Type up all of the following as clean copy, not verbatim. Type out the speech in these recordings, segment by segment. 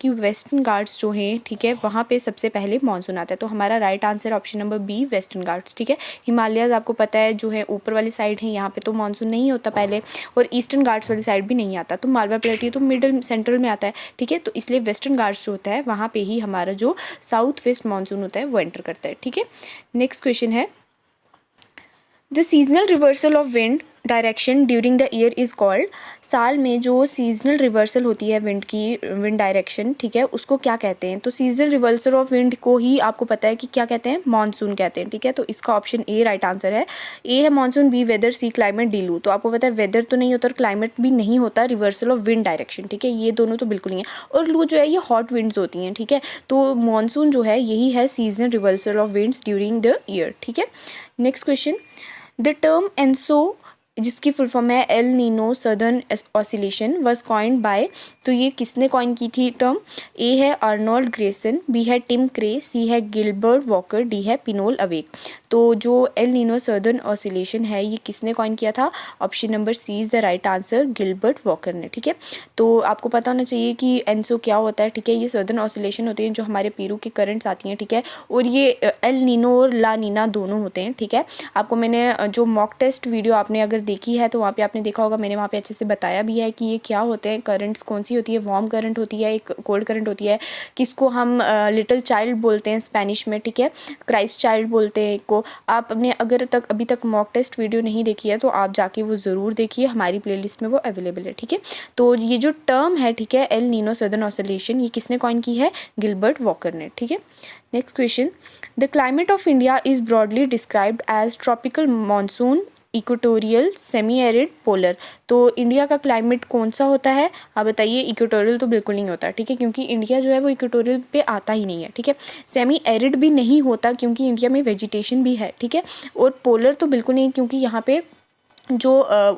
कि वेस्टर्न घाट्स जो हैं, ठीक है, वहाँ पे सबसे पहले मानसून आता है। तो हमारा right answer option number B, Western Ghats, ठीक है। हिमालयाज़ आपको पता है जो है ऊपर वाली साइड है, यहाँ पे तो मानसून नहीं होता पहले, और ईस्टर्न घाट्स वाली साइड भी नहीं आता। तो मालवा प्लेटू तो मिडल सेंट्रल में आता है, ठीक है। तो इसलिए वेस्टर्न घाट्स जो होता है वहाँ पे ही हमारा जो साउथ वेस्ट मानसून होता है वो एंटर करता है, ठीक है। नेक्स्ट क्वेश्चन है, the seasonal reversal of wind direction during the year is called. साल में जो सीजनल रिवर्सल होती है विंड की, विंड डायरेक्शन, ठीक है, उसको क्या कहते हैं? तो सीजनल रिवर्सल ऑफ विंड को ही आपको पता है कि क्या कहते हैं, मानसून कहते हैं, ठीक है। तो इसका ऑप्शन ए राइट आंसर है। ए है मानसून, बी वेदर, सी क्लाइमेट, डी लू। तो आपको पता है वेदर तो नहीं होता और क्लाइमेट भी नहीं होता, रिवर्सल ऑफ विंड डायरेक्शन, ठीक है, ये दोनों तो बिल्कुल नहीं है। और लू जो है ये हॉट विंड्स होती हैं, ठीक है। तो मानसून जो है यही है seasonal reversal of winds during the year, ठीक है। Next question, the term ENSO, जिसकी फुल फॉर्म है El Nino southern oscillation, was coined bye. तो ये किसने कॉइन की थी टर्म? ए है आर्नोल्ड ग्रेसन, बी है टिम क्रे, सी है गिलबर्ट वॉकर, डी है पिनोल अवेक। तो जो एल नीनो सदर्न ऑसिलेशन है ये किसने कॉइन किया था? Option number C is the right answer, Gilbert Walker ने, ठीक है। तो आपको पता होना चाहिए कि एनसो क्या होता है, ठीक है। ये सदर्न ऑसिलेशन होते हैं जो हमारे पेरू के करंट्स आती हैं, ठीक है। और ये एल नीनो और ला नीना दोनों होते हैं, ठीक है। आपको मैंने जो मॉक टेस्ट वीडियो आपने अगर देखी है तो वहाँ पे आपने देखा होगा, मैंने वहाँ पे अच्छे से बताया भी है कि ये क्या होते हैं करंट्स, कौन सी होती है, वार्म करंट होती है, एक कोल्ड करंट होती है, किसको हम लिटिल चाइल्ड बोलते हैं स्पेनिश में, ठीक है, क्राइस्ट चाइल्ड बोलते हैं एक को। आप अपने अगर तक अभी तक मॉक टेस्ट वीडियो नहीं देखी है तो आप जाके वो ज़रूर देखिए, हमारी प्लेलिस्ट में वो अवेलेबल है, ठीक है। तो ये जो टर्म है, ठीक है, एल नीनो सदर्न ऑसिलेशन, ये किसने कॉइन की है? गिलबर्ट वॉकर ने, ठीक है। Next question, the climate of India is broadly described as tropical monsoon, equatorial, semi arid, polar. तो इंडिया का क्लाइमेट कौन सा होता है? आप बताइए। इक्वेटोरियल तो बिल्कुल नहीं होता, ठीक है, क्योंकि इंडिया जो है वो इक्वेटोरियल पे आता ही नहीं है, ठीक है। सेमी एरिड भी नहीं होता क्योंकि इंडिया में वेजिटेशन भी है, ठीक है। और पोलर तो बिल्कुल नहीं, क्योंकि यहाँ पे जो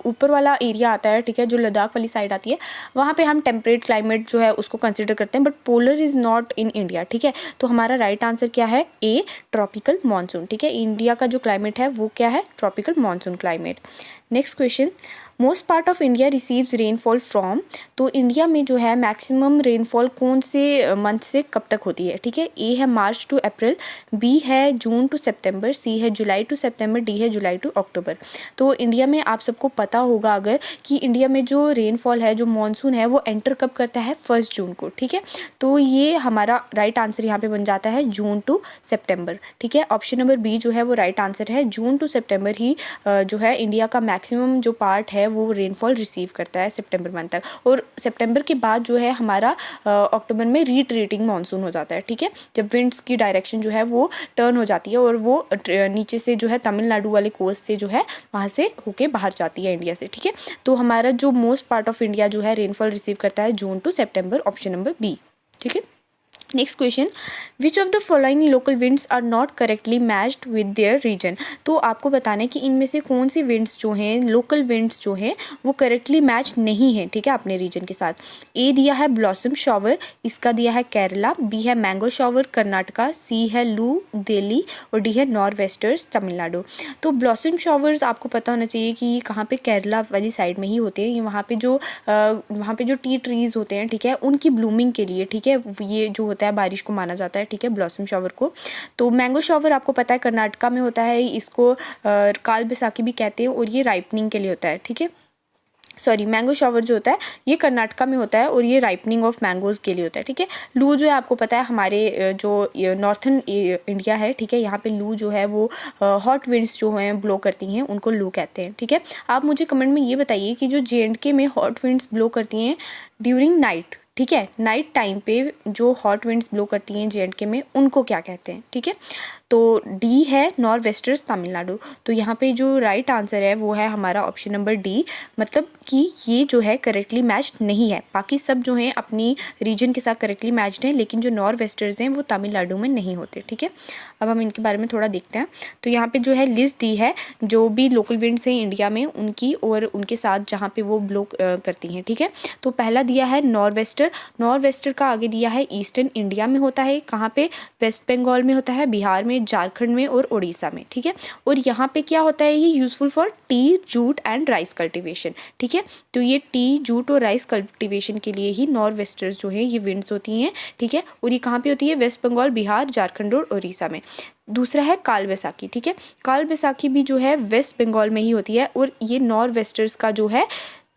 ऊपर वाला एरिया आता है, ठीक है, जो लद्दाख वाली साइड आती है, वहाँ पे हम टेम्परेट क्लाइमेट जो है उसको कंसिडर करते हैं, but polar is not in India, ठीक है। तो हमारा राइट आंसर क्या है? ए, ट्रॉपिकल मानसून, ठीक है। इंडिया का जो क्लाइमेट है वो क्या है? Tropical monsoon climate. Next question, most part of India receives rainfall from. तो इंडिया में जो है मैक्सिमम रेनफॉल कौन से मंथ से कब तक होती है, ठीक है। ए है मार्च टू अप्रैल, बी है जून टू सितंबर, सी है जुलाई टू सितंबर, डी है जुलाई टू अक्टूबर। तो इंडिया में आप सबको पता होगा अगर कि इंडिया में जो रेनफॉल है, जो मानसून है, वो एंटर कब करता है? 1 जून को, ठीक है। तो ये हमारा राइट आंसर यहाँ पे बन जाता है जून टू सितंबर, ठीक है। ऑप्शन नंबर बी जो है वो राइट आंसर है, जून टू सितंबर ही जो है इंडिया का मैक्सिमम जो पार्ट है वो रेनफॉल रिसीव करता है सितंबर मंथ तक। और सितंबर के बाद जो है हमारा अक्टूबर में रीट्रेटिंग मानसून हो जाता है, ठीक है, जब विंड्स की डायरेक्शन जो है वो टर्न हो जाती है और वो नीचे से जो है तमिलनाडु वाले कोस्ट से जो है वहाँ से होके बाहर जाती है इंडिया से, ठीक है। तो हमारा जो मोस्ट पार्ट ऑफ इंडिया जो है रेनफॉल रिसीव करता है जून टू सितंबर, ऑप्शन नंबर बी, ठीक है। Next question, which of the following local winds are not correctly matched with their region. तो आपको बताना है कि इनमें से कौन सी विंड्स जो हैं, लोकल विंड्स जो हैं, वो करेक्टली मैच नहीं हैं, ठीक है, अपने रीजन के साथ। ए दिया है ब्लॉसम शॉवर, इसका दिया है केरला, बी है मैंगो शॉवर कर्नाटका, सी है लू दिल्ली, और डी है नॉर्थ वेस्टर्स तमिलनाडु। तो ब्लॉसम शॉवर्स आपको पता होना चाहिए कि ये कहाँ पे, केरला वाली साइड में ही होते हैं। ये वहाँ पे जो टी ट्रीज़ होते हैं, ठीक है, उनकी ब्लूमिंग के लिए, ठीक है, ये जो होता है बारिश को माना जाता है, ठीक है, ब्लॉसम शॉवर को। तो मैंगो शॉवर आपको पता है कर्नाटका में होता है, इसको काल बैसाखी भी कहते हैं, और ये राइपनिंग के लिए होता है, ठीक है। सॉरी, मैंगो शॉवर जो होता है ये कर्नाटका में होता है और ये राइपनिंग ऑफ मैंगोज़ के लिए होता है, ठीक है। लू जो है आपको पता है हमारे जो नॉर्थन इंडिया है, ठीक है, यहाँ पे लू जो है वो हॉट विंड्स जो हैं ब्लो करती हैं, उनको लू कहते हैं, ठीक है। आप मुझे कमेंट में ये बताइए कि जो J&K में हॉट विंड्स ब्लो करती हैं ड्यूरिंग नाइट, ठीक है, नाइट टाइम पे जो हॉट विंड्स ब्लो करती हैं J&K में, उनको क्या कहते हैं, ठीक है। तो डी है नॉर्थ वेस्टर्स तमिलनाडु। तो यहाँ पे जो राइट आंसर है वो है हमारा ऑप्शन नंबर डी, मतलब कि ये जो है करेक्टली मैच्ड नहीं है। बाकी सब जो हैं अपनी रीजन के साथ करेक्टली मैच्ड हैं, लेकिन जो नॉर्थ वेस्टर्स हैं वो तमिलनाडु में नहीं होते, ठीक है। अब हम इनके बारे में थोड़ा देखते हैं। तो यहाँ पे जो है लिस्ट दी है जो भी लोकल विंड्स हैं इंडिया में उनकी, और उनके साथ जहाँ पे वो ब्लो करती हैं, ठीक है। तो पहला दिया है नॉर्थ वेस्टर्स, नॉर्थ वेस्टर का आगे दिया है ईस्टर्न इंडिया में होता है, कहाँ पे, वेस्ट बंगाल में होता है, बिहार में, झारखंड में और उड़ीसा में, ठीक है। और यहाँ पे क्या होता है, ये useful for T, jute and rice cultivation, ठीक है। तो ये टी, जूट और राइस कल्टीवेशन के लिए ही नॉर्थ वेस्टर्स जो है ये विंड्स होती हैं, ठीक है। और ये कहाँ पे होती है, वेस्ट बंगाल, बिहार, झारखंड और उड़ीसा में। दूसरा है काल बैसाखी, ठीक है। काल बैसाखी भी जो है वेस्ट बंगाल में ही होती है और ये नॉर्थ वेस्टर्स का जो है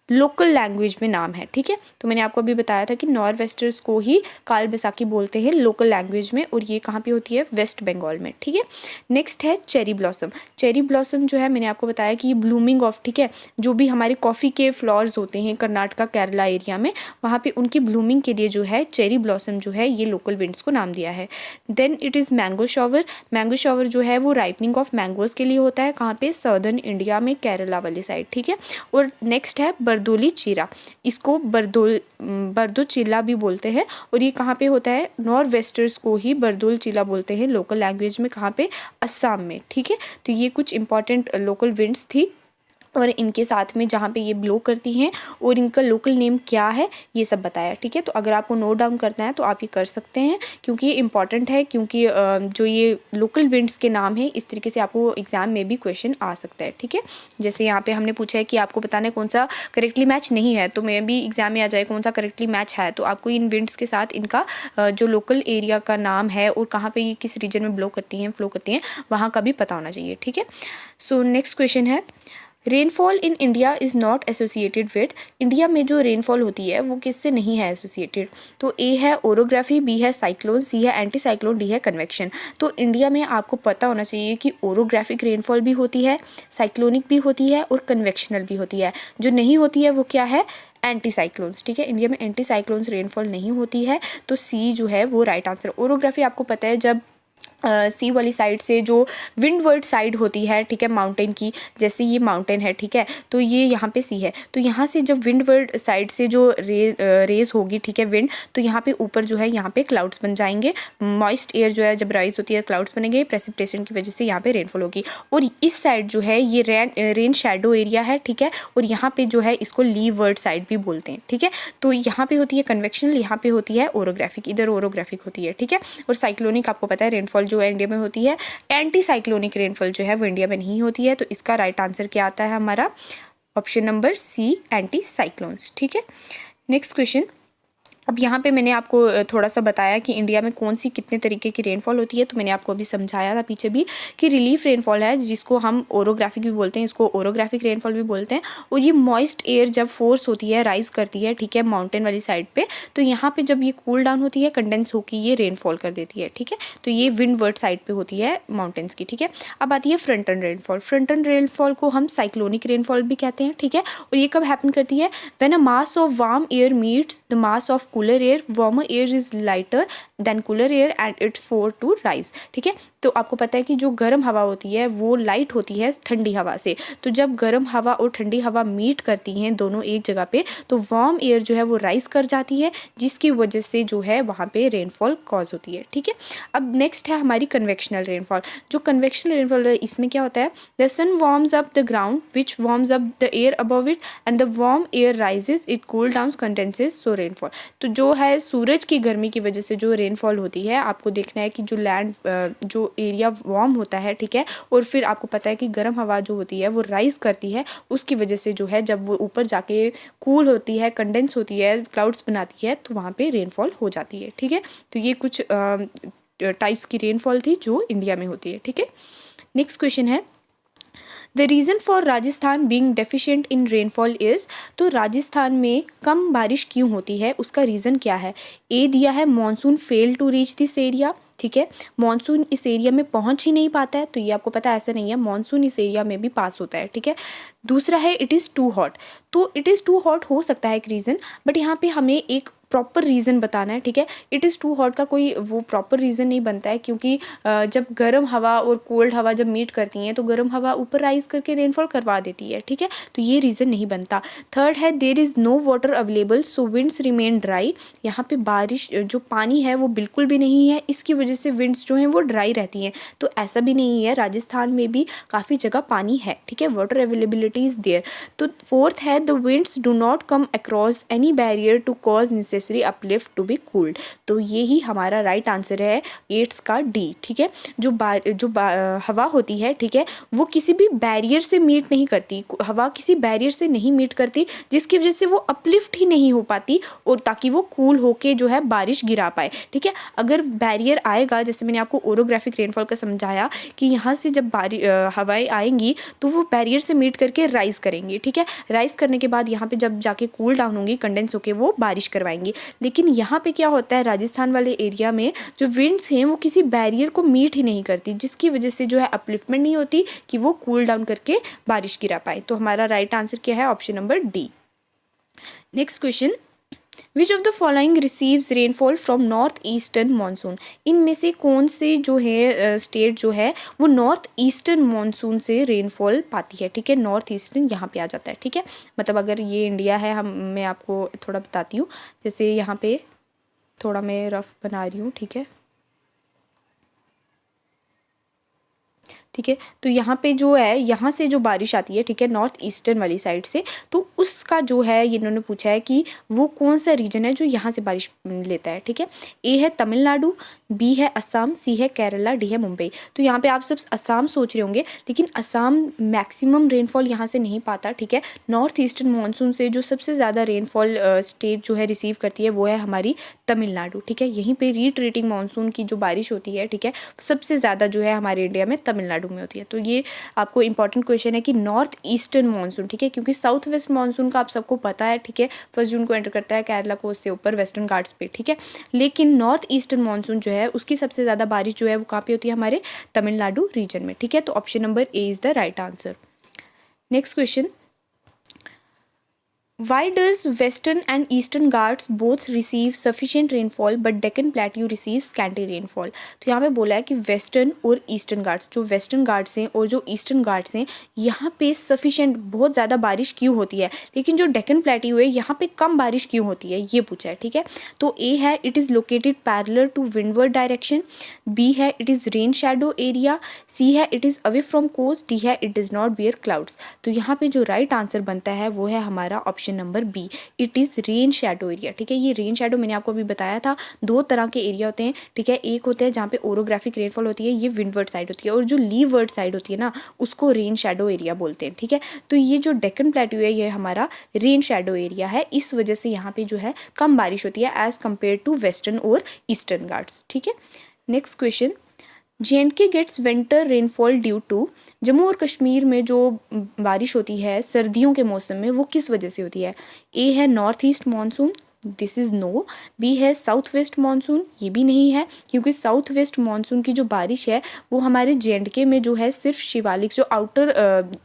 लोकल लैंग्वेज में नाम है, ठीक है। तो मैंने आपको अभी बताया था कि नॉर्थ वेस्टर्स को ही काल बैसाखी बोलते हैं लोकल लैंग्वेज में, और ये कहाँ पे होती है, वेस्ट बंगाल में, ठीक है। नेक्स्ट है चेरी ब्लॉसम। चेरी ब्लॉसम जो है मैंने आपको बताया कि ये ब्लूमिंग ऑफ, ठीक है, जो भी हमारे कॉफ़ी के फ्लावर्स होते हैं कर्नाटका केरला एरिया में, वहाँ पे उनकी ब्लूमिंग के लिए जो है चेरी ब्लॉसम जो है ये लोकल विंड्स को नाम दिया है। Then it is mango shower. Mango shower जो है वो राइपनिंग ऑफ मैंगोज़ के लिए होता है, कहाँ पे, सदर्न इंडिया में, केरला वाली साइड, ठीक है। और नेक्स्ट है बरदोली चीरा, इसको बरदो चिल्ला भी बोलते हैं, और ये कहाँ पे होता है, नॉर्थ वेस्टर्स को ही बरदोल चिल्ला बोलते हैं लोकल लैंग्वेज में, कहाँ पे, असम में, ठीक है। तो ये कुछ इंपॉर्टेंट लोकल विंड्स थी और इनके साथ में जहाँ पे ये ब्लो करती हैं और इनका लोकल नेम क्या है ये सब बताया, ठीक है। तो अगर आपको नोट डाउन करना है तो आप ये कर सकते हैं, क्योंकि ये इंपॉर्टेंट है, क्योंकि जो ये लोकल विंड्स के नाम है इस तरीके से आपको एग्जाम में भी क्वेश्चन आ सकता है, ठीक है। जैसे यहाँ पे हमने पूछा है कि आपको बताना है कौन सा करेक्टली मैच नहीं है, तो मैं भी एग्जाम में आ जाए कौन सा करेक्टली मैच है, तो आपको इन विंड्स के साथ इनका जो लोकल एरिया का नाम है और कहाँ पर ये किस रीजन में ब्लो करती हैं, फ्लो करती हैं, वहाँ का भी पता होना चाहिए, ठीक है। सो नेक्स्ट क्वेश्चन है, rainfall in India is not associated with, India में जो रेनफॉल होती है वो किससे नहीं है एसोसिएटेड। तो ए है ओरोग्राफी, बी है साइक्लोन, सी है एंटी साइक्लोन, डी है कन्वेक्शन। तो इंडिया में आपको पता होना चाहिए कि ओरोग्राफिक रेनफॉल भी होती है, साइक्लोनिक भी होती है और कन्वेक्शनल भी होती है। जो नहीं होती है वो क्या है, एंटी साइक्लोन्स, ठीक है। इंडिया में एंटी साइक्लोन्स रेनफॉल नहीं होती है, तो सी जो है वो राइट आंसर। ओरोग्राफी आपको पता है जब सी वाली साइड से जो विंडवर्ड साइड होती है, ठीक है, माउंटेन की, जैसे ये माउंटेन है, ठीक है, तो ये यहाँ पे सी है, तो यहाँ से जब विंडवर्ड साइड से जो रेज होगी, ठीक है, विंड, तो यहाँ पे ऊपर जो है यहाँ पे क्लाउड्स बन जाएंगे, मॉइस्ट एयर जो है जब राइज होती है क्लाउड्स बनेंगे, प्रेसिपिटेशन की वजह से यहाँ पे रेनफॉल होगी। और इस साइड जो है ये रेन शैडो एरिया है, ठीक है, और यहाँ पे जो है इसको लीवर्ड साइड भी बोलते हैं, ठीक है। तो यहाँ पे होती है कन्वेक्शनल, यहाँ पे होती है ओरोग्राफिक, इधर ओरोग्राफिक होती है, ठीक है। और साइक्लोनिक आपको पता है रेनफॉल जो है इंडिया में होती है, एंटी साइक्लोनिक रेनफॉल जो है वो इंडिया में नहीं होती है। तो इसका राइट आंसर क्या आता है हमारा, option number C, anti cyclones, ठीक है। नेक्स्ट क्वेश्चन, अब यहाँ पे मैंने आपको थोड़ा सा बताया कि इंडिया में कौन सी कितने तरीके की रेनफॉल होती है, तो मैंने आपको अभी समझाया था पीछे भी कि रिलीफ रेनफॉल है जिसको हम ओरोग्राफिक भी बोलते हैं, इसको ओरोग्राफिक रेनफॉल भी बोलते हैं। और ये मॉइस्ट एयर जब फोर्स होती है, राइज करती है, ठीक है, माउंटेन वाली साइड पे, तो यहाँ पे जब ये कूल डाउन होती है, कंडेंस होकर ये रेनफॉल कर देती है, ठीक है। तो ये विंडवर्ड साइड पे होती है माउंटेन्स की, ठीक है। अब आती है front end rainfall. Front end rainfall को हम साइक्लोनिक रेनफॉल भी कहते हैं, ठीक है। और ये कब हैपन करती है, when a mass of warm air meets the mass of cooler air, warmer air is lighter than cooler air and it's forced to rise, ठीक है। तो आपको पता है कि जो गर्म हवा होती है वो लाइट होती है ठंडी हवा से, तो जब गर्म हवा और ठंडी हवा मीट करती हैं दोनों एक जगह पे, तो वार्म एयर जो है वो राइज कर जाती है, जिसकी वजह से जो है वहाँ पे रेनफॉल कॉज होती है, ठीक है। अब नेक्स्ट है हमारी कन्वेक्शनल रेनफॉल। जो कन्वेक्शनल रेनफॉल है इसमें क्या होता है, the sun warms up the ground which warms up the air above it and the warm air rises, it cool down condenses, so rainfall. तो जो है सूरज की गर्मी की वजह से जो रेनफॉल होती है, आपको देखना है कि जो लैंड जो एरिया वार्म होता है, ठीक है, और फिर आपको पता है कि गर्म हवा जो होती है वो राइज करती है, उसकी वजह से जो है जब वो ऊपर जाके कूल होती है, कंडेंस होती है, क्लाउड्स बनाती है, तो वहाँ पे रेनफॉल हो जाती है, ठीक है। तो ये कुछ टाइप्स की रेनफॉल थी जो इंडिया में होती है, ठीक है। नेक्स्ट क्वेश्चन है, the reason for Rajasthan being deficient in rainfall is, तो राजस्थान में कम बारिश क्यों होती है, उसका रीज़न क्या है। ए दिया है monsoon fail to reach this area, ठीक है, मॉनसून इस एरिया में पहुंच ही नहीं पाता है, तो ये आपको पता है ऐसा नहीं है, मॉनसून इस एरिया में भी पास होता है, ठीक है। दूसरा है इट इज़ टू हॉट, तो इट इज़ टू हॉट हो सकता है एक रीज़न, बट यहाँ पे हमें एक प्रॉपर रीज़न बताना है, ठीक है। इट इज़ टू हॉट का कोई वो प्रॉपर रीज़न नहीं बनता है, क्योंकि जब गर्म हवा और कोल्ड हवा जब मीट करती हैं तो गर्म हवा ऊपर राइज करके रेनफॉल करवा देती है, ठीक है, तो ये रीज़न नहीं बनता। थर्ड है there is no water available so winds remain dry, यहाँ पे बारिश जो पानी है वो बिल्कुल भी नहीं है, इसकी वजह से विंड्स जो हैं वो ड्राई रहती हैं, तो ऐसा भी नहीं है, राजस्थान में भी काफ़ी जगह पानी है, ठीक है, वाटर अवेलेबिलिटी इज़ देयर। तो फोर्थ है the winds do not come across any barrier to cause necessary uplift to be cooled. तो ये ही हमारा राइट आंसर है 8th का डी। ठीक है, जो हवा होती है, ठीक है, वो किसी भी बैरियर से मीट नहीं करती, हवा किसी बैरियर से नहीं मीट करती, जिसकी वजह से वो अपलिफ्ट ही नहीं हो पाती और ताकि वो कूल होके जो है बारिश गिरा पाए। ठीक है, अगर बैरियर आएगा, जैसे मैंने आपको ओरोग्राफिक रेनफॉल का समझाया कि यहाँ से जब हवाएं आएंगी तो वो बैरियर से मीट करके राइज करेंगी। ठीक है, राइज करने के बाद यहाँ पे जब जाके कूल डाउन होंगी, कंडेंस होके वो बारिश करवाएंगी। लेकिन यहाँ पे क्या होता है, राजस्थान वाले एरिया में जो विंड्स हैं वो किसी बैरियर को मीट ही नहीं करती, जिसकी वजह से जो है अपलिफ्टमेंट नहीं होती कि वो कूल डाउन करके बारिश गिरा पाए। तो हमारा राइट आंसर क्या है, option number D. Next question, which of the following receives rainfall from north eastern monsoon. इनमें से कौन से जो है स्टेट जो है वो नॉर्थ ईस्टर्न मानसून से रेनफॉल पाती है। ठीक है, नॉर्थ ईस्टर्न यहाँ पे आ जाता है। ठीक है, मतलब अगर ये इंडिया है, मैं आपको थोड़ा बताती हूँ, जैसे यहाँ पे थोड़ा मैं रफ बना रही हूँ। ठीक है, ठीक है, तो यहाँ पे जो है, यहाँ से जो बारिश आती है, ठीक है, नॉर्थ ईस्टर्न वाली साइड से, तो उसका जो है इन्होंने पूछा है कि वो कौन सा रीजन है जो यहाँ से बारिश लेता है। ठीक है, ए है तमिलनाडु, बी है असम, सी है केरला, डी है मुंबई। तो यहाँ पे आप सब असम सोच रहे होंगे, लेकिन असम मैक्सिमम रेनफॉल यहाँ से नहीं पाता। ठीक है, नॉर्थ ईस्टर्न मानसून से जो सबसे ज़्यादा रेनफॉल स्टेट जो है रिसीव करती है वो है हमारी तमिलनाडु। ठीक है, यहीं पे रीट्रेटिंग मानसून की जो बारिश होती है, ठीक है, सबसे ज़्यादा जो है हमारे इंडिया में तमिलनाडु में होती है। तो ये आपको इंपॉर्टेंट क्वेश्चन है कि नॉर्थ ईस्टर्न मानसून, ठीक है, क्योंकि साउथ वेस्ट मानसून का आप सबको पता है। ठीक है, 1 जून को एंटर करता है केरला कोस्ट से ऊपर वेस्टर्न घाट्स पे। ठीक है, लेकिन नॉर्थ ईस्टर्न मानसून जो है उसकी सबसे ज़्यादा बारिश जो है वो कहाँ पे होती है, हमारे तमिलनाडु रीजन में। ठीक है, तो option number A is the right answer. Next question, Why does Western and Eastern Ghats both receive sufficient rainfall but Deccan Plateau receives scanty rainfall? तो यहाँ पे बोला है कि वेस्टर्न और ईस्टर्न घाट्स, जो वेस्टर्न घाट्स हैं और जो ईस्टर्न घाट्स हैं, यहाँ पे सफिशिएंट बहुत ज़्यादा बारिश क्यों होती है, लेकिन जो डेक्कन प्लेट्यू है यहाँ पे कम बारिश क्यों होती है, ये पूछा है। ठीक है, तो ए है it is located parallel to windward direction, B है it is rain shadow area, C है it is away from coast, D है it does not bear clouds. तो यहाँ पे जो राइट आंसर बनता है वो है हमारा option number B, it is rain shadow area. ठीक है, ये रेन शैडो मैंने आपको अभी बताया था, 2 तरह के एरिया होते हैं। ठीक है, एक होता है जहाँ पे ओरोग्राफिक रेनफॉल होती है, ये विंडवर्ड साइड होती है, और जो लीवर्ड साइड होती है ना, उसको रेन शैडो एरिया बोलते हैं। ठीक है, तो ये जो डेक्कन प्लेट्यू है ये हमारा रेन शैडो एरिया है, इस वजह से यहाँ पे जो है कम बारिश होती है एज कम्पेयर टू वेस्टर्न और ईस्टर्न घाट्स। ठीक है, next question, J&K gets winter rainfall due to. Jammu और कश्मीर में जो बारिश होती है सर्दियों के मौसम में वो किस वजह से होती है। ए है north east monsoon, this is no. B है साउथ वेस्ट मानसून, ये भी नहीं है, क्योंकि साउथ वेस्ट मानसून की जो बारिश है वो हमारे J&K में जो है सिर्फ शिवालिक जो आउटर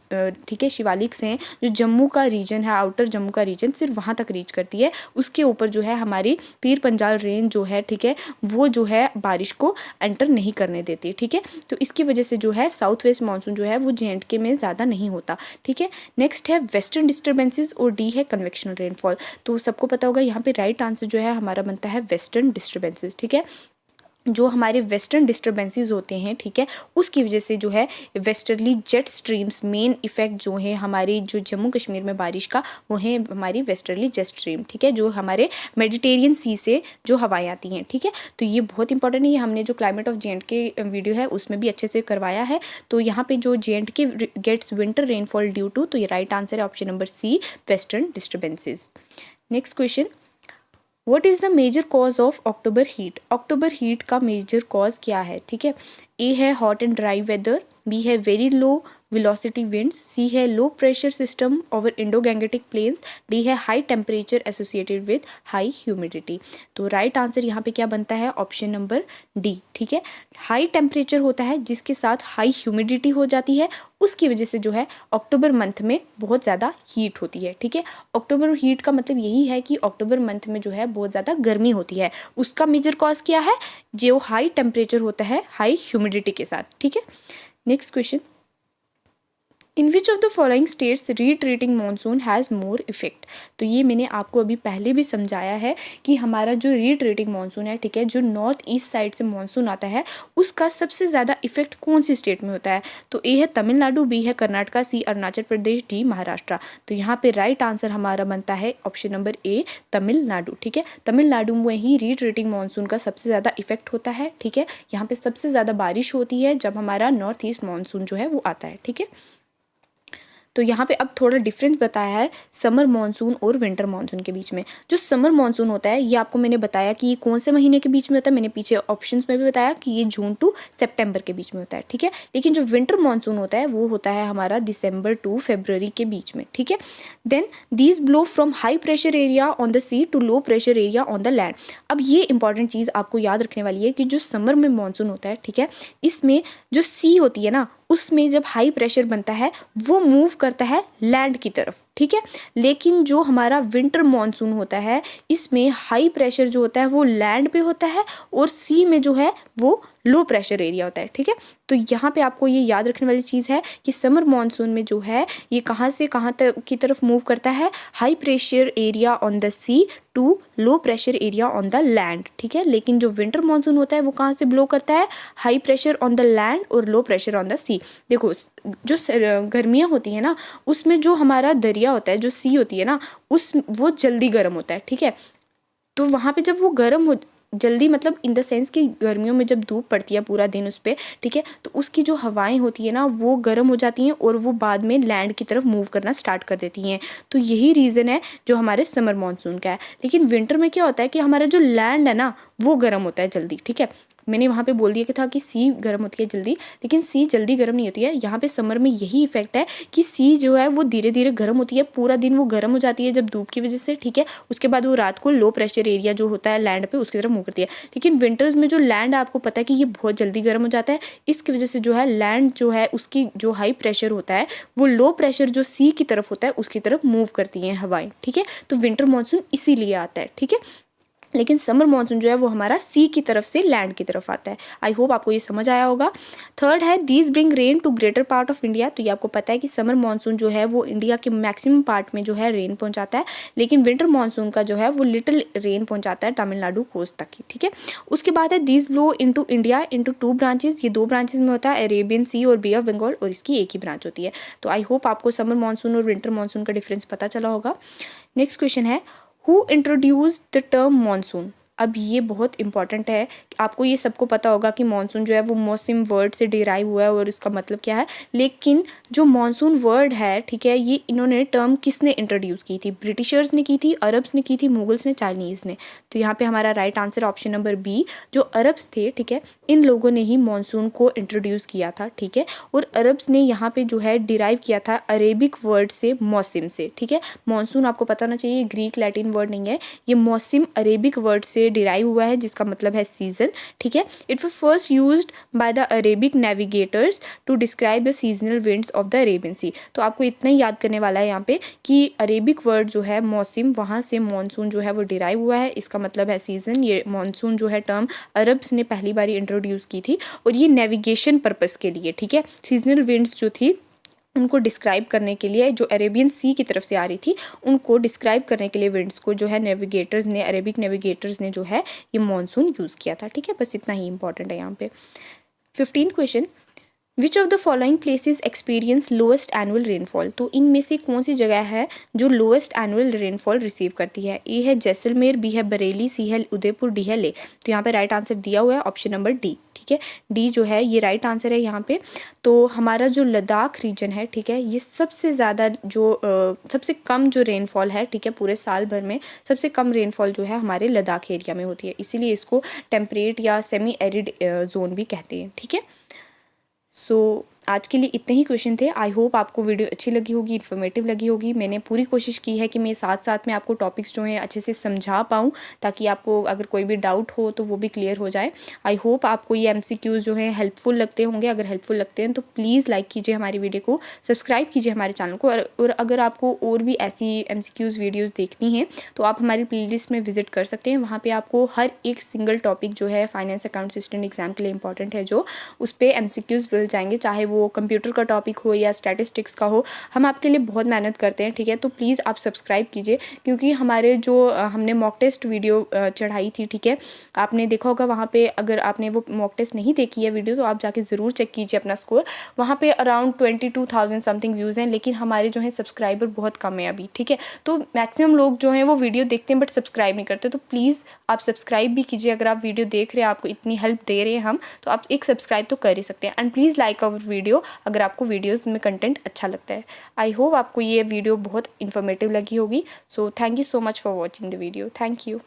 ठीक है शिवालिक्स हैं, जो जम्मू का रीजन है, आउटर जम्मू का रीजन, सिर्फ वहाँ तक रीच करती है। उसके ऊपर जो है हमारी पीर पंजाल रेंज जो है, ठीक है, वो जो है बारिश को एंटर नहीं करने देती। ठीक है, तो इसकी वजह से जो है साउथ वेस्ट मानसून जो है वो J&K में ज़्यादा नहीं होता। ठीक है, नेक्स्ट है वेस्टर्न डिस्टर्बेंसेज और डी है कन्वेक्शनल रेनफॉल। तो सबको पता होगा यहाँ पे राइट आंसर जो है हमारा बनता है वेस्टर्न डिस्टर्बेंसेज। ठीक है, जो हमारे वेस्टर्न डिस्टर्बेंसेस होते हैं, ठीक है, उसकी वजह से जो है westerly jet streams main effect जो है हमारी जो जम्मू कश्मीर में बारिश का, वो है हमारी वेस्टर्ली जेट स्ट्रीम। ठीक है, जो हमारे मेडिटेरियन सी से जो हवाएं आती हैं। ठीक है, तो ये बहुत इंपॉर्टेंट है, ये हमने जो क्लाइमेट ऑफ J&K वीडियो है उसमें भी अच्छे से करवाया है। तो यहाँ पे जो J&K gets winter rainfall due to, तो ये राइट आंसर है option number C, western disturbances. Next question, what is the major cause of October heat. October heat का मेजर कॉज क्या है। ठीक है, ए है hot and dry weather, B है very low velocity winds, C है low pressure system over Indo Gangetic plains, D है high temperature associated with high humidity. तो राइट आंसर यहाँ पे क्या बनता है, ऑप्शन नंबर डी। ठीक है, हाई टेम्परेचर होता है जिसके साथ हाई ह्यूमिडिटी हो जाती है, उसकी वजह से जो है अक्टूबर मंथ में बहुत ज़्यादा हीट होती है। ठीक है, अक्टूबर हीट का मतलब यही है कि अक्टूबर मंथ में जो है बहुत ज़्यादा गर्मी होती है, उसका मेजर कॉज क्या है, जो हाई टेम्परेचर होता है हाई ह्यूमिडिटी के साथ। ठीक है, next question, in which of the following states retreating monsoon has more effect. तो ये मैंने आपको अभी पहले भी समझाया है कि हमारा जो रिट्रीटिंग मानसून है, ठीक है, जो नॉर्थ ईस्ट साइड से मानसून आता है उसका सबसे ज़्यादा इफेक्ट कौन सी स्टेट में होता है। तो ए है तमिलनाडु, बी है कर्नाटका, सी अरुणाचल प्रदेश, डी महाराष्ट्र। तो यहाँ पे राइट आंसर हमारा बनता है ऑप्शन नंबर ए तमिलनाडु। ठीक है, तमिलनाडु में ही रिट्रीटिंग मानसून का सबसे ज़्यादा इफेक्ट होता है। ठीक है, यहाँ पे सबसे ज़्यादा बारिश होती है जब हमारा नॉर्थ ईस्ट मानसून जो है वो आता है। ठीक है, तो यहाँ पे अब थोड़ा डिफरेंस बताया है समर मानसून और विंटर मानसून के बीच में। जो समर मानसून होता है ये आपको मैंने बताया कि ये कौन से महीने के बीच में होता है, मैंने पीछे ऑप्शंस में भी बताया कि ये जून टू सितंबर के बीच में होता है। ठीक है, लेकिन जो विंटर मानसून होता है वो होता है हमारा दिसंबर टू फरवरी के बीच में। ठीक है, then these blow from high pressure area on the sea to low pressure area on the land. अब ये इंपॉर्टेंट चीज़ आपको याद रखने वाली है कि जो समर में मानसून होता है, ठीक है, इसमें जो सी होती है ना उसमें जब हाई प्रेशर बनता है वो मूव करता है लैंड की तरफ। ठीक है, लेकिन जो हमारा विंटर मानसून होता है इसमें हाई प्रेशर जो होता है वो लैंड पे होता है और सी में जो है वो लो प्रेशर एरिया होता है। ठीक है, तो यहाँ पे आपको ये याद रखने वाली चीज़ है कि समर मानसून में जो है ये कहाँ से कहाँ तक की तरफ मूव करता है, high pressure area on the sea to low pressure area on the land. ठीक है, लेकिन जो विंटर मानसून होता है वो कहाँ से ब्लो करता है, high pressure on the land और लो प्रेशर ऑन द सी। देखो जो गर्मियाँ होती है ना उसमें जो हमारा दरिया होता है, जो सी होती है ना वो जल्दी गर्म होता है। ठीक है, तो वहाँ पे जब वो गर्म हो जल्दी मतलब इन द सेंस कि गर्मियों में जब धूप पड़ती है पूरा दिन उस पर, ठीक है, तो उसकी जो हवाएं होती है ना वो गर्म हो जाती हैं और वो बाद में लैंड की तरफ मूव करना स्टार्ट कर देती हैं। तो यही रीज़न है जो हमारे समर मानसून का है। लेकिन विंटर में क्या होता है कि हमारा जो लैंड है ना वो गर्म होता है जल्दी। ठीक है, मैंने वहाँ पे बोल दिया कि था कि सी गर्म होती है जल्दी, लेकिन सी जल्दी गर्म नहीं होती है। यहाँ पे समर में यही इफेक्ट है कि सी जो है वो धीरे धीरे गर्म होती है, पूरा दिन वो गर्म हो जाती है जब धूप की वजह से। ठीक है, उसके बाद वो रात को लो प्रेशर एरिया जो होता है लैंड पे उसकी तरफ मूव करती है। लेकिन विंटर्स में जो लैंड आपको पता है कि ये बहुत जल्दी गर्म हो जाता है, इसकी वजह से जो है लैंड जो है उसकी जो हाई प्रेशर होता है वो लो प्रेशर जो सी की तरफ होता है उसकी तरफ मूव करती हैं हवाएं। ठीक है, तो विंटर मानसून इसीलिए आता है। ठीक है, लेकिन समर मानसून जो है वो हमारा सी की तरफ से लैंड की तरफ आता है। आई होप आपको ये समझ आया होगा। थर्ड है these bring rain to greater part of India. तो ये आपको पता है कि समर मानसून जो है वो इंडिया के मैक्सिमम पार्ट में जो है रेन पहुंचाता है, लेकिन विंटर मानसून का जो है वो लिटिल रेन पहुंचाता है तमिलनाडु कोस्ट तक ही। ठीक है, उसके बाद है these blow into India into two branches. ये दो ब्रांचेस में होता है, अरेबियन सी और बे ऑफ बंगाल, और इसकी एक ही ब्रांच होती है। तो आई होप आपको समर मानसून और विंटर मानसून का डिफरेंस पता चला होगा। नेक्स्ट क्वेश्चन है who introduced the term monsoon. अब ये बहुत इंपॉर्टेंट है, आपको ये सबको पता होगा कि मानसून जो है वो मौसम वर्ड से डिराइव हुआ है और इसका मतलब क्या है, लेकिन जो मानसून वर्ड है, ठीक है, ये इन्होंने टर्म किसने इंट्रोड्यूस की थी, ब्रिटिशर्स ने की थी, अरब्स ने की थी, मुगल्स ने, चाइनीज़ ने। तो यहाँ पे हमारा right answer option number B, जो अरब्स थे, ठीक है, इन लोगों ने ही मानसून को इंट्रोड्यूस किया था। ठीक है, और अरब्स ने यहाँ पे जो है डिराइव किया था अरेबिक वर्ड से, मौसम से। ठीक है, मानसून आपको पता होना चाहिए ग्रीक लैटिन वर्ड नहीं है, ये मौसम अरेबिक वर्ड से डिराइव हुआ है जिसका मतलब है सीजन। ठीक है, it was first used by the Arabic navigators to describe the seasonal winds of the Arabian sea. तो आपको इतना ही याद करने वाला है यहाँ पे कि अरेबिक वर्ड जो है मौसम, वहाँ से मानसून जो है वो डिराइव हुआ है, इसका मतलब है सीजन। ये मानसून जो है टर्म अरब्स ने पहली बार इंट्रोड्यूस की थी और ये नेविगेशन पर्पस के लिए, ठीक है, सीजनल विंड्स जो थी उनको डिस्क्राइब करने के लिए, जो अरेबियन सी की तरफ से आ रही थी उनको डिस्क्राइब करने के लिए विंड्स को जो है नेविगेटर्स ने, अरेबिक नेविगेटर्स ने जो है ये मानसून यूज़ किया था। ठीक है, बस इतना ही इंपॉर्टेंट है यहाँ पे। 15th question, which of the following places experience lowest annual rainfall. तो इनमें से कौन सी जगह है जो लोएस्ट एनुअल रेनफॉल रिसीव करती है। ए है जैसलमेर, बी है बरेली, सी है उदयपुर, डी है ले। तो यहाँ पे राइट आंसर दिया हुआ है ऑप्शन नंबर डी। ठीक है, डी जो है ये राइट आंसर है यहाँ पे। तो हमारा जो लद्दाख रीजन है, ठीक है, ये सबसे ज़्यादा जो सबसे कम जो रेनफॉल है, ठीक है, पूरे साल भर में सबसे कम रेनफॉल जो है हमारे लद्दाख एरिया में होती है, इसीलिए इसको टेम्परेट या सेमी एरिड जोन भी कहते हैं। ठीक है, सो आज के लिए इतने ही क्वेश्चन थे। आई होप आपको वीडियो अच्छी लगी होगी, इन्फॉर्मेटिव लगी होगी। मैंने पूरी कोशिश की है कि मैं साथ साथ में आपको टॉपिक्स जो हैं अच्छे से समझा पाऊँ, ताकि आपको अगर कोई भी डाउट हो तो वो भी क्लियर हो जाए। आई होप आपको ये MCQs जो हैं हेल्पफुल लगते होंगे। अगर हेल्पफुल लगते हैं तो प्लीज़ लाइक कीजिए हमारी वीडियो को, सब्सक्राइब कीजिए हमारे चैनल को, और अगर आपको और भी ऐसी MCQs वीडियोज़ देखनी है तो आप हमारी प्लेलिस्ट में विजिट कर सकते हैं। वहाँ पर आपको हर एक सिंगल टॉपिक जो है फाइनेंस अकाउंट असिस्टेंट एग्जाम के लिए इंपॉर्टेंट है जो, उस पर MCQs मिल जाएंगे, चाहे वो कंप्यूटर का टॉपिक हो या स्टैटिस्टिक्स का हो, हम आपके लिए बहुत मेहनत करते हैं, ठीक है। तो प्लीज़ आप सब्सक्राइब कीजिए, क्योंकि हमारे जो हमने मॉक टेस्ट वीडियो चढ़ाई थी, ठीक है, आपने देखा होगा वहाँ पे। अगर आपने वो मॉक टेस्ट नहीं देखी है वीडियो तो आप जाके ज़रूर चेक कीजिए अपना स्कोर। वहाँ पे अराउंड 22,000 समथिंग व्यूज़ हैं, लेकिन हमारे जो हैं सब्सक्राइबर बहुत कम है अभी, ठीक है। तो मैक्सिमम लोग जो हैं वो वीडियो देखते हैं बट सब्सक्राइब नहीं करते। तो प्लीज़ आप सब्सक्राइब भी कीजिए। अगर आप वीडियो देख रहे हैं, आपको इतनी हेल्प दे रहे हैं हम, तो आप एक सब्सक्राइब तो कर ही सकते हैं। And please like our video अगर आपको वीडियोज़ में कंटेंट अच्छा लगता है। आई होप आपको ये वीडियो बहुत इन्फॉर्मेटिव लगी होगी। So thank you so much for watching the video. Thank you.